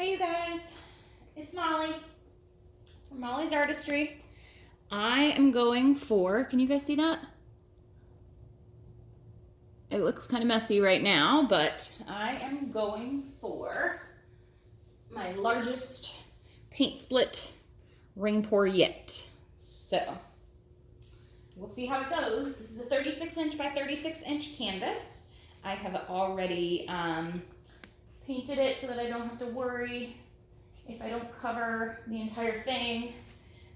Hey you guys, it's Molly from Molly's Artistry. I am going for, can you guys see that? It looks kind of messy right now, but I am going for my largest paint split ring pour yet. So we'll see how it goes. This is a 36 inch by 36 inch canvas. I have already painted it so that I don't have to worry if I don't cover the entire thing.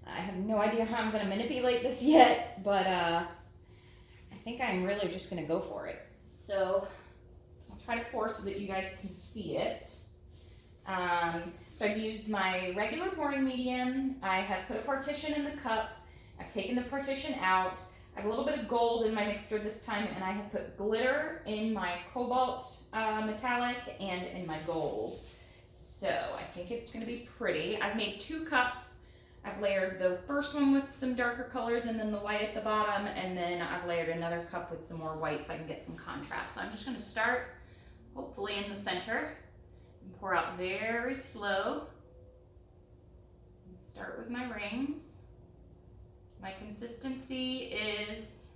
I have no idea how I'm going to manipulate this yet, but I think I'm really just going to go for it. So I'll try to pour so that you guys can see it. So I've used my regular pouring medium. I have put a partition in the cup. I've taken the partition out. I have a little bit of gold in my mixture this time, and I have put glitter in my cobalt metallic and in my gold. So I think it's going to be pretty. I've made 2 cups. I've layered the first one with some darker colors and then the white at the bottom, and then I've layered another cup with some more white so I can get some contrast. So I'm just going to start hopefully in the center and pour out very slow. Start with my rings. My consistency is,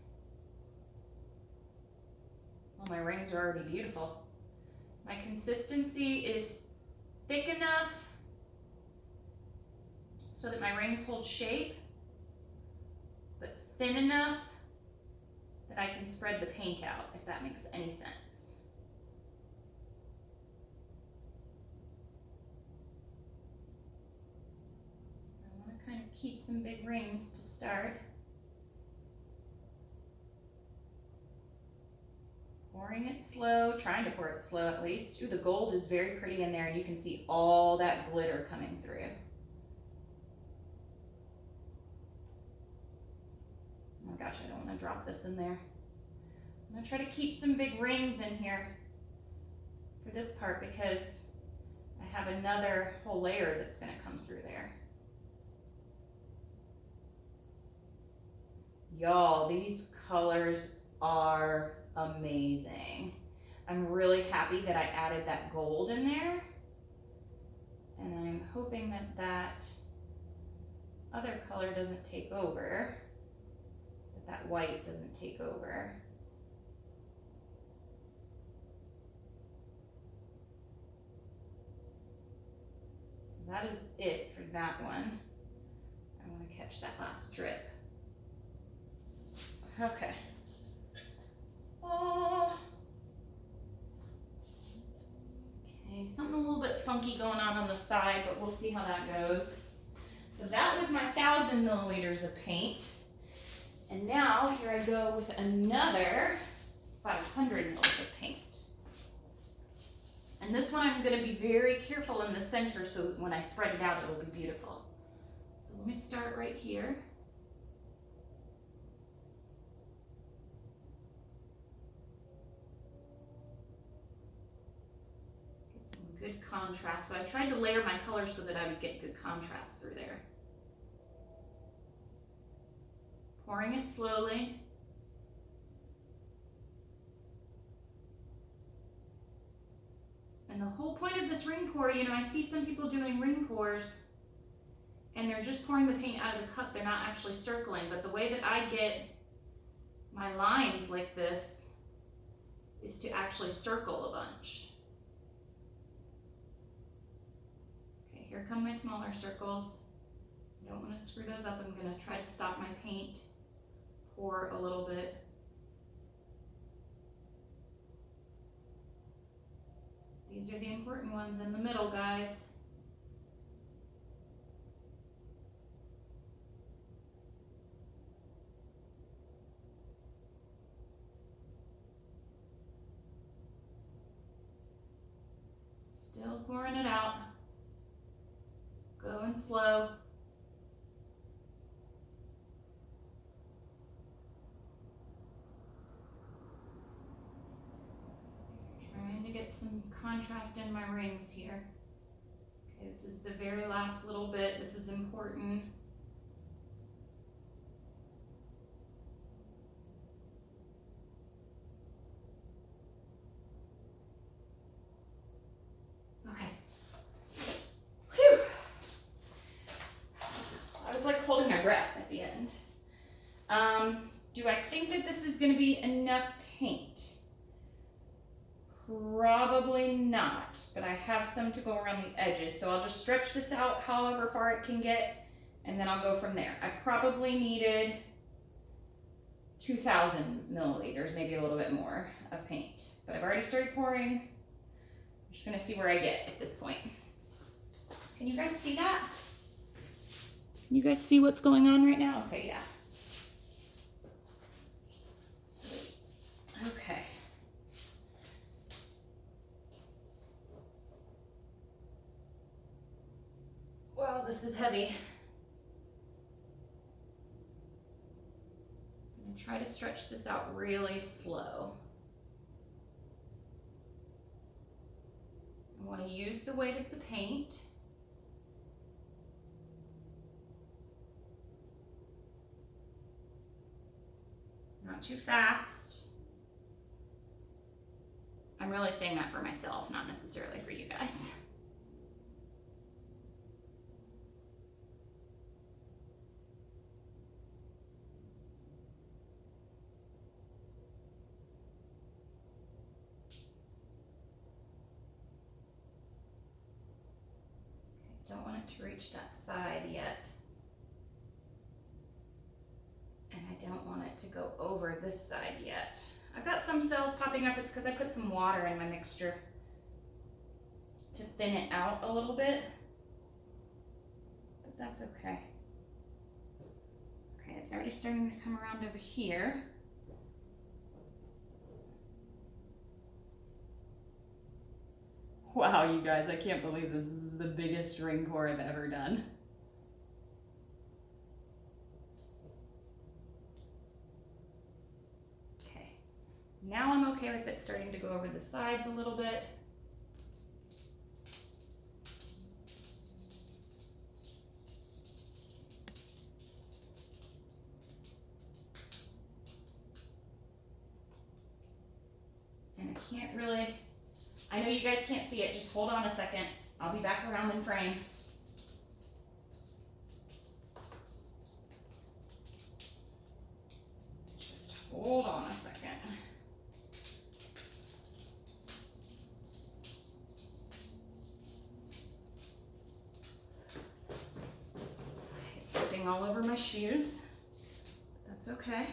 well, my rings are already beautiful. My consistency is thick enough so that my rings hold shape, but thin enough that I can spread the paint out, if that makes any sense. I want to kind of keep some big rings to start. Pouring it slow, trying to pour it slow at least. Ooh, the gold is very pretty in there, and you can see all that glitter coming through. Oh my gosh, I don't want to drop this in there. I'm going to try to keep some big rings in here for this part because I have another whole layer that's going to come through there. Y'all, these colors are amazing. I'm really happy that I added that gold in there, and I'm hoping that that other color doesn't take over, that white doesn't take over. So that is it for that one. I want to catch that last drip. Okay. Oh. Okay, something a little bit funky going on the side, but we'll see how that goes. So that was my 1,000 milliliters of paint. And now here I go with another 500 mils of paint. And this one I'm going to be very careful in the center so that when I spread it out, it'll be beautiful. So let me start right here. Good contrast. So I tried to layer my colors so that I would get good contrast through there. Pouring it slowly. And the whole point of this ring pour, you know, I see some people doing ring pours and they're just pouring the paint out of the cup. They're not actually circling. But the way that I get my lines like this is to actually circle a bunch. Here come my smaller circles. I don't want to screw those up. I'm going to try to stop my paint, pour a little bit. These are the important ones in the middle, guys. Still pouring it out. Going slow. Trying to get some contrast in my rings here. Okay, this is the very last little bit. This is important. Okay. gonna be enough paint. Probably not, but I have some to go around the edges, so I'll just stretch this out however far it can get, and then I'll go from there. I probably needed 2,000 milliliters, maybe a little bit more of paint, but I've already started pouring. I'm just gonna see where I get at this point. Can you guys see that? Can you guys see what's going on right now? Okay, yeah. Okay. Wow, this is heavy. I'm gonna try to stretch this out really slow. I want to use the weight of the paint. Not too fast. I'm really saying that for myself, not necessarily for you guys. Don't want it to reach that side yet. And I don't want it to go over this side yet. I've got some cells popping up. It's because I put some water in my mixture to thin it out a little bit. But that's okay. Okay, it's already starting to come around over here. Wow, you guys, I can't believe this. This is the biggest ring pour I've ever done. Okay, now I'm okay with it starting to go over the sides a little bit. And I can't really, I know you guys can't see it, just hold on a second. I'll be back around in frame. Just hold on a second. It's dripping all over my shoes. That's okay.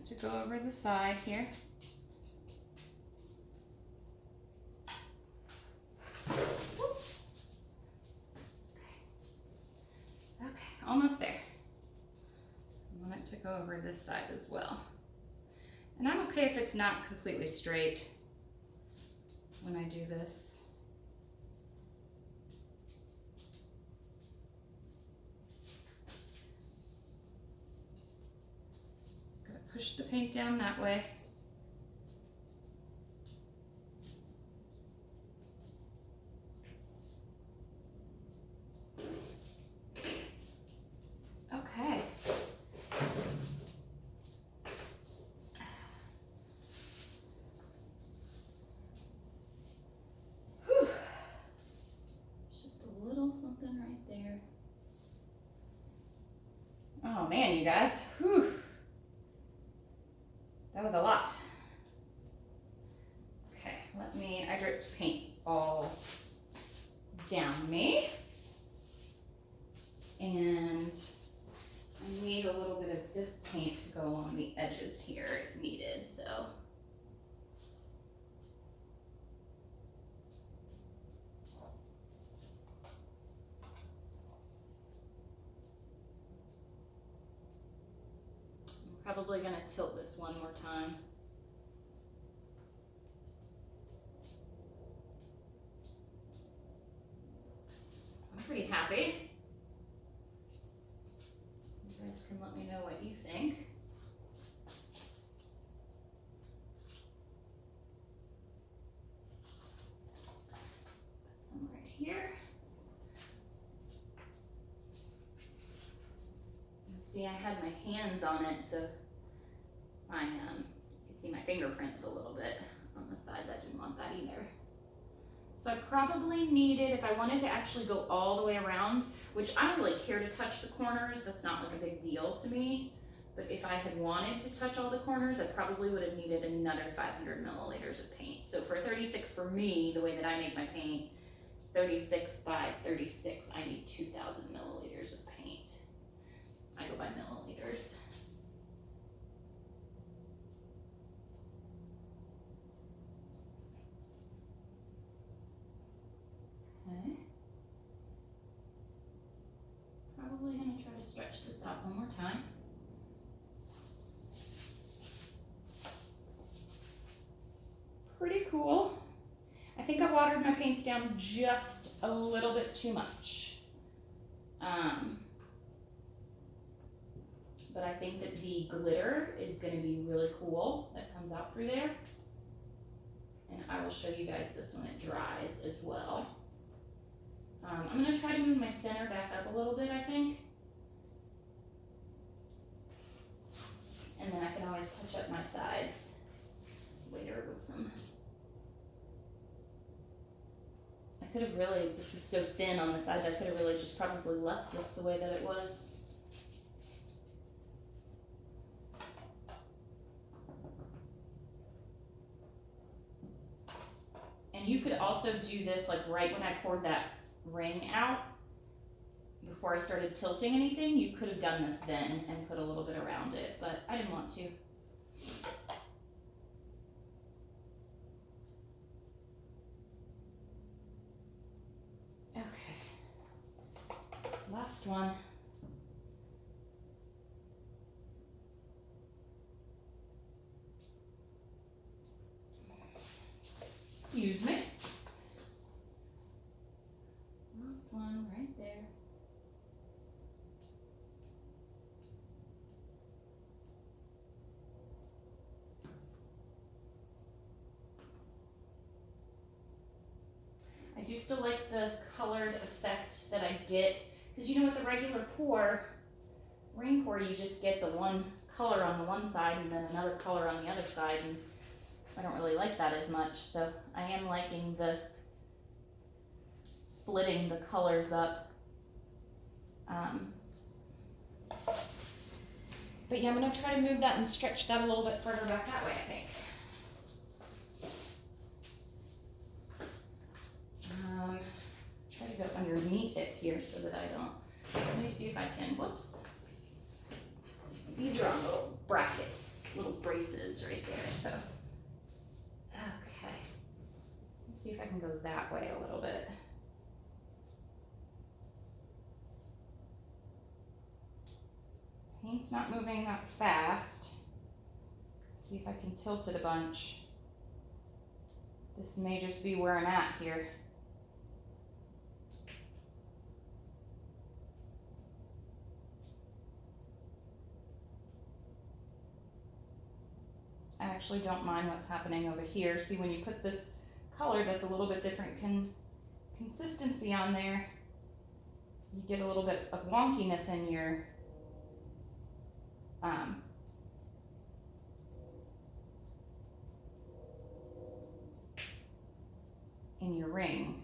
To go over the side here. Whoops. Okay. Okay, almost there. I want it to go over this side as well. And I'm okay if it's not completely straight when I do this. Push the paint down that way. Okay. Whew. Just a little something right there. Oh man, you guys. Whew. That was a lot. Okay, I dripped paint all down me. And I need a little bit of this paint to go along the edges here if needed, so. Probably gonna tilt this one more time. I'm pretty happy. You guys can let me know what you think. Put some right here. See, I had my hands on it, so I you could see my fingerprints a little bit on the sides. I didn't want that either. So I probably needed, if I wanted to actually go all the way around, which I don't really care to touch the corners, that's not like a big deal to me. But if I had wanted to touch all the corners, I probably would have needed another 500 milliliters of paint. So for 36 for me, the way that I make my paint, 36 by 36, I need 2,000 milliliters of paint. I go by milliliters. Okay. Probably gonna try to stretch this out one more time. Pretty cool. I think I watered my paints down just a little bit too much. But I think that the glitter is going to be really cool that comes out through there. And I will show you guys this when it dries as well. I'm going to try to move my center back up a little bit, I think. And then I can always touch up my sides later with some. I could have really, this is so thin on the sides, I could have really just probably left this the way that it was. And you could also do this like right when I poured that ring out, before I started tilting anything, you could have done this then and put a little bit around it, but I didn't want to. Okay, last one. Excuse me. Last one right there. I do still like the colored effect that I get, because you know with the regular ring pour, you just get the one color on the one side and then another color on the other side, and I don't really like that as much, so I am liking the splitting the colors up. But yeah, I'm going to try to move that and stretch that a little bit further back that way, I think. Try to go underneath it here so that I don't. Let me see if I can, whoops. These are on little brackets, little braces right there, so. Okay. Let's see if I can go that way a little bit. Paint's not moving that fast. See if I can tilt it a bunch. This may just be where I'm at here. I actually don't mind what's happening over here. See, when you put this color that's a little bit different consistency on there, you get a little bit of wonkiness in your ring.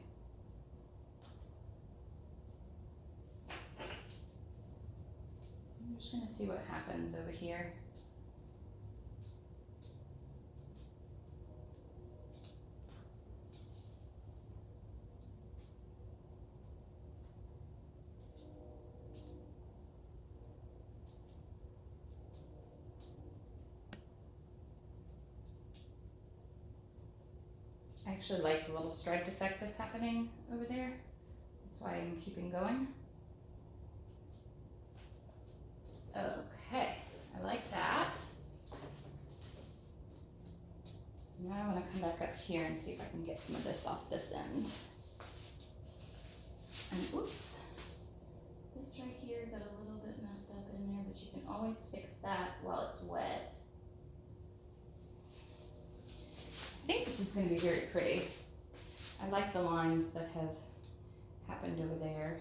So I'm just going to see what happens over here. I actually like the little striped effect that's happening over there. That's why I'm keeping going. Okay, I like that. So now I want to come back up here and see if I can get some of this off this end. And oops, this right here got a little bit messed up in there, but you can always fix that while it's wet. I think this is going to be very pretty. I like the lines that have happened over there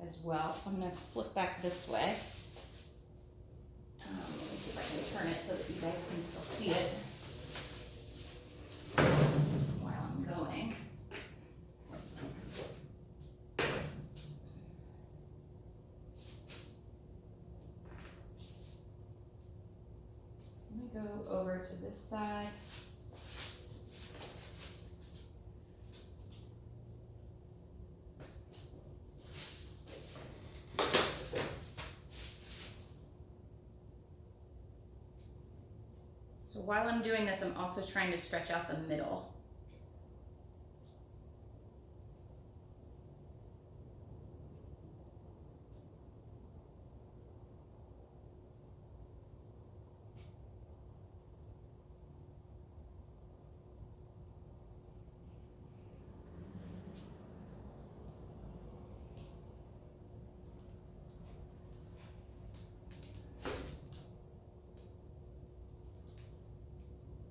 as well. So I'm going to flip back this way. Let me see if I can turn it so that you guys can still see it while I'm going. go over to this side. So while I'm doing this, I'm also trying to stretch out the middle.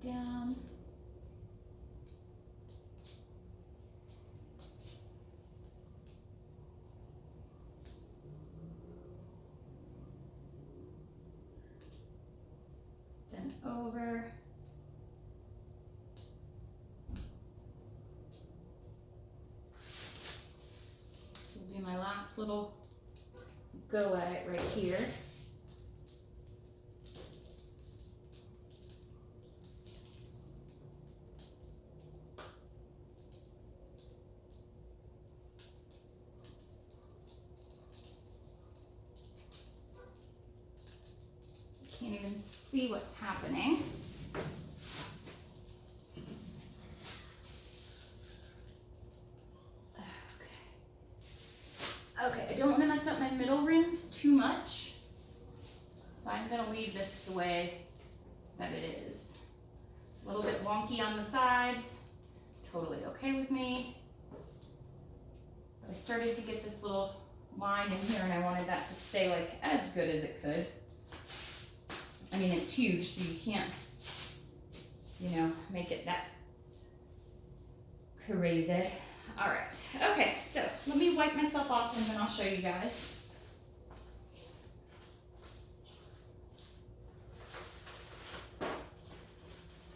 Down. Then over. This will be my last little go at it right here. Can't even see what's happening. Okay, I don't want to mess up my middle rings too much, so I'm going to leave this the way that it is. A little bit wonky on the sides, totally okay with me. But I started to get this little line in here and I wanted that to stay like as good as it could. I mean, it's huge, so you can't, you know, make it that crazy. All right, okay, so let me wipe myself off and then I'll show you guys.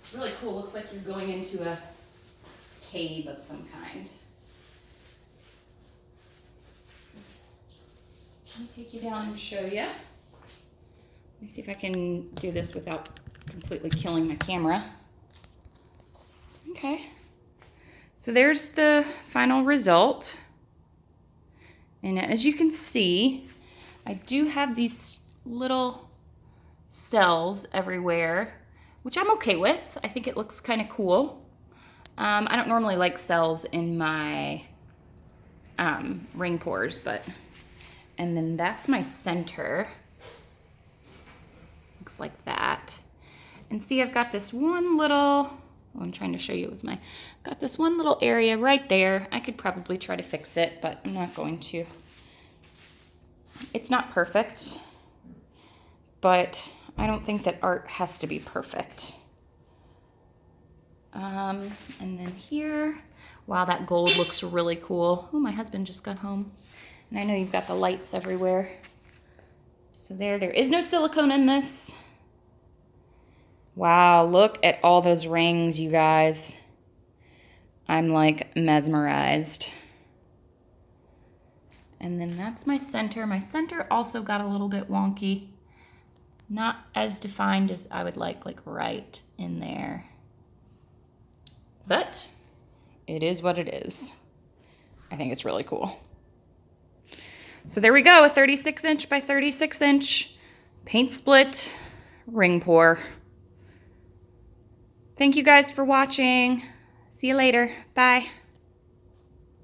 It's really cool, looks like you're going into a cave of some kind. I'll take you down and show you. Let me see if I can do this without completely killing my camera. Okay. So there's the final result. And as you can see, I do have these little cells everywhere, which I'm okay with. I think it looks kind of cool. I don't normally like cells in my ring pours, but, and then that's my center. Looks like that. And see, I've got this one little, I'm trying to show you with my, got this one little area right there. I could probably try to fix it, but I'm not going to. It's not perfect, but I don't think that art has to be perfect. And then here, wow, that gold looks really cool. Oh, my husband just got home. And I know you've got the lights everywhere. So there is no silicone in this. Wow, look at all those rings, you guys. I'm like mesmerized. And then that's my center. My center also got a little bit wonky. Not as defined as I would like right in there. But it is what it is. I think it's really cool. So there we go, a 36-inch by 36-inch paint split ring pour. Thank you guys for watching. See you later. Bye.